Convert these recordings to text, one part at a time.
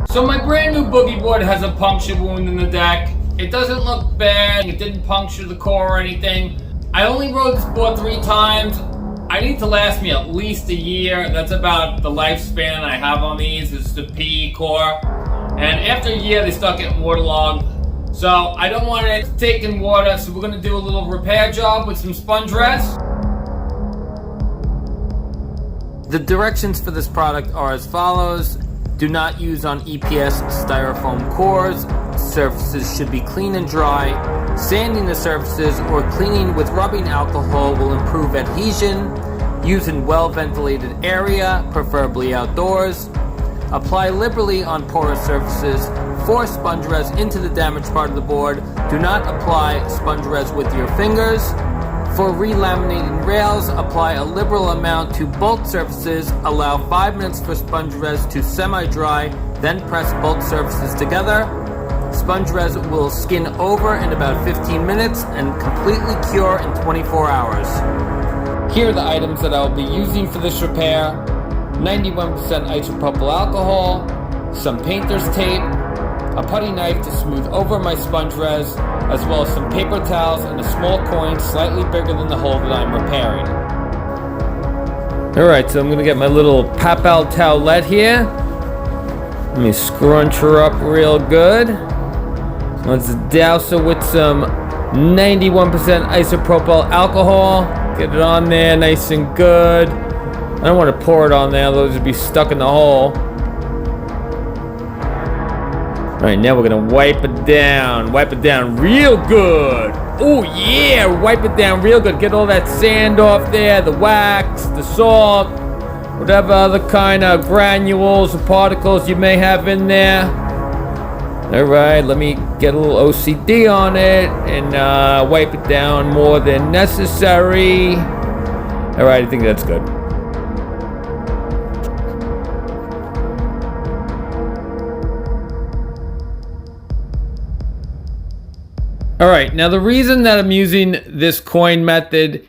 So my brand new boogie board has a puncture wound in the deck. It doesn't look bad. It didn't puncture the core or anything. I only rode this board 3 times. I need to last me at least a year. That's about the lifespan I have on these. It's the PE core. And after a year, they start getting waterlogged. So I don't want it to take in water. So we're gonna do a little repair job with some sponge rest. The directions for this product are as follows. Do not use on EPS styrofoam cores. Surfaces should be clean and dry. Sanding the surfaces or cleaning with rubbing alcohol will improve adhesion. Use in well-ventilated area, preferably outdoors. Apply liberally on porous surfaces. Force sponge res into the damaged part of the board. Do not apply sponge res with your fingers. For relaminating rails, apply a liberal amount to both surfaces. Allow 5 minutes for sponge res to semi-dry, then press both surfaces together. Sponge res will skin over in about 15 minutes and completely cure in 24 hours. Here are the items that I'll be using for this repair. 91% isopropyl alcohol, some painter's tape, a putty knife to smooth over my sponge res, as well as some paper towels and a small coin slightly bigger than the hole that I'm repairing. Alright, so I'm going to get my little Papal towelette here. Let me scrunch her up real good. Let's douse her with some 91% isopropyl alcohol. Get it on there nice and good. I don't want to pour it on there, otherwise it'd be stuck in the hole. Alright, now we're gonna wipe it down. Wipe it down real good. Oh yeah, wipe it down real good. Get all that sand off there, the wax, the salt, whatever other kind of granules or particles you may have in there. Alright, let me get a little OCD on it and wipe it down more than necessary. Alright, I think that's good. Alright, now the reason that I'm using this coin method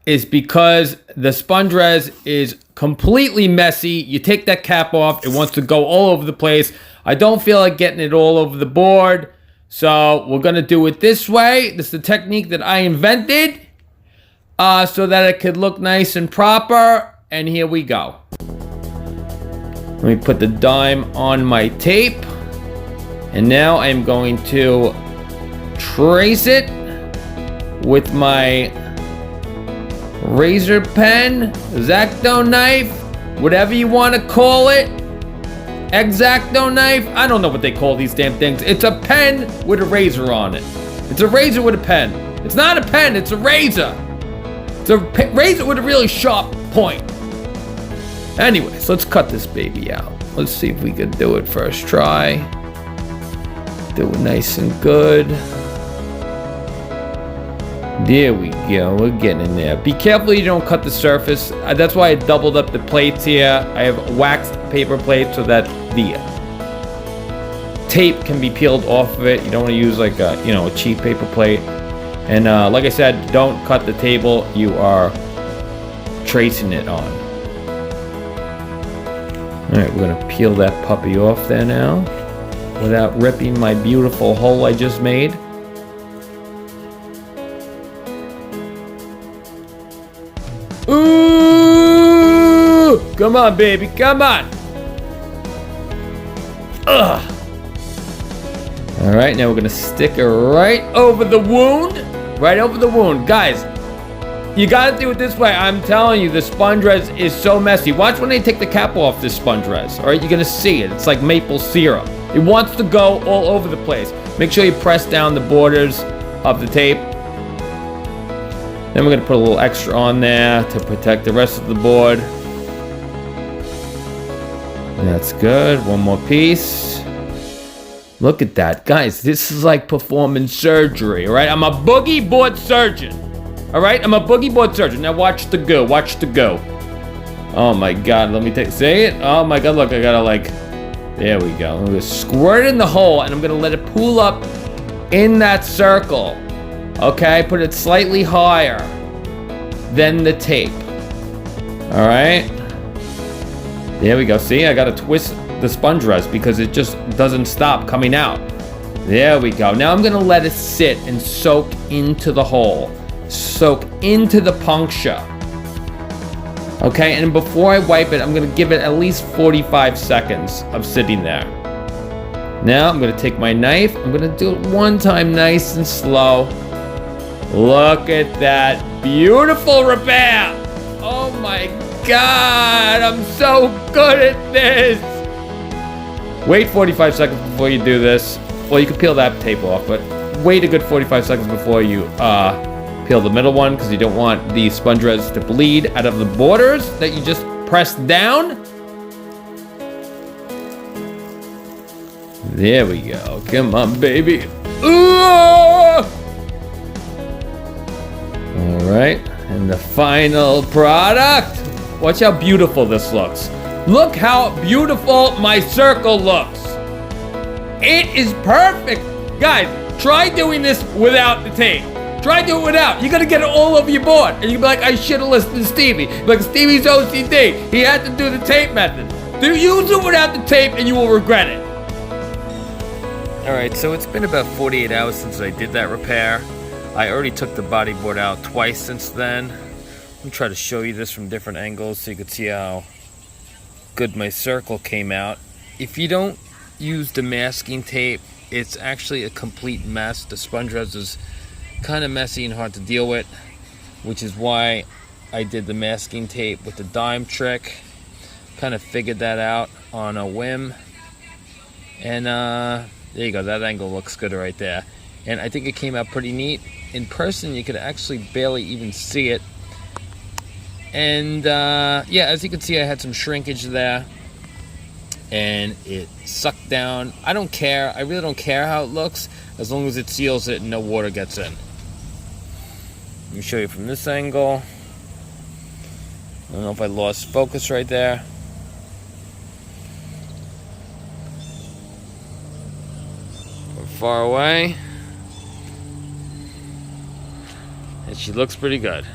is because the sponge res is completely messy. You take that cap off, it wants to go all over the place. I don't feel like getting it all over the board, so we're gonna do it this way. This is the technique that I invented so that it could look nice and proper, and here we go. Let me put the dime on my tape, and now I'm going to trace it with my razor pen, X-Acto knife, whatever you want to call it. X-Acto knife, I don't know what they call these damn things. It's a pen with a razor on it. It's a razor with a pen. It's not a pen, it's a razor. It's a razor with a really sharp point. Anyways, let's cut this baby out. Let's see if we can do it first try. Do it nice and good. There we go, we're getting in there. Be careful you don't cut the surface. That's why I doubled up the plates here. I have waxed paper plates so that the tape can be peeled off of it. You don't want to use like a, a cheap paper plate. And like I said, don't cut the table you are tracing it on. Alright, we're gonna peel that puppy off there now without ripping my beautiful hole I just made. Ooh! Come on, baby, come on! Ugh! Alright, now we're gonna stick it right over the wound. Right over the wound. Guys, you gotta do it this way. I'm telling you, the sponge res is so messy. Watch when they take the cap off this sponge res. Alright, you're gonna see it. It's like maple syrup. It wants to go all over the place. Make sure you press down the borders of the tape. Then we're going to put a little extra on there to protect the rest of the board. That's good. One more piece. Look at that. Guys, this is like performing surgery, all right? I'm a boogie board surgeon, all right? I'm a boogie board surgeon. Now watch the go. Watch the go. Oh, my God. Let me say it. Oh, my God. Look, I got to like... There we go. I'm going to squirt it in the hole, and I'm going to let it pool up in that circle. Okay, put it slightly higher than the tape. All right. There we go. See, I got to twist the sponge rest because it just doesn't stop coming out. There we go. Now I'm gonna let it sit and soak into the hole. Soak into the puncture. Okay, and before I wipe it, I'm gonna give it at least 45 seconds of sitting there. Now I'm gonna take my knife. I'm gonna do it one time nice and slow. Look at that beautiful repair. Oh my God, I'm so good at this. Wait 45 seconds before you do this. Well, you can peel that tape off, but wait a good 45 seconds before you peel the middle one because you don't want the sponge res to bleed out of the borders that you just pressed down. There we go. Come on, baby. Ooh! All right, and the final product. Watch how beautiful this looks. Look how beautiful my circle looks. It is perfect. Guys, try doing this without the tape. Try doing it without. You're gonna get it all over your board. And you'll be like, I should have listened to Stevie. Like, Stevie's OCD. He had to do the tape method. Use it without the tape and you will regret it. Alright, so it's been about 48 hours since I did that repair. I already took the bodyboard out twice since then. I'm gonna try to show you this from different angles so you can see how good my circle came out. If you don't use the masking tape, it's actually a complete mess. The sponge res is kind of messy and hard to deal with, which is why I did the masking tape with the dime trick. Kind of figured that out on a whim. And there you go, that angle looks good right there. And I think it came out pretty neat. In person, you could actually barely even see it. And yeah, as you can see, I had some shrinkage there. And it sucked down. I don't care. I really don't care how it looks, as long as it seals it and no water gets in. Let me show you from this angle. I don't know if I lost focus right there. From far away. And she looks pretty good.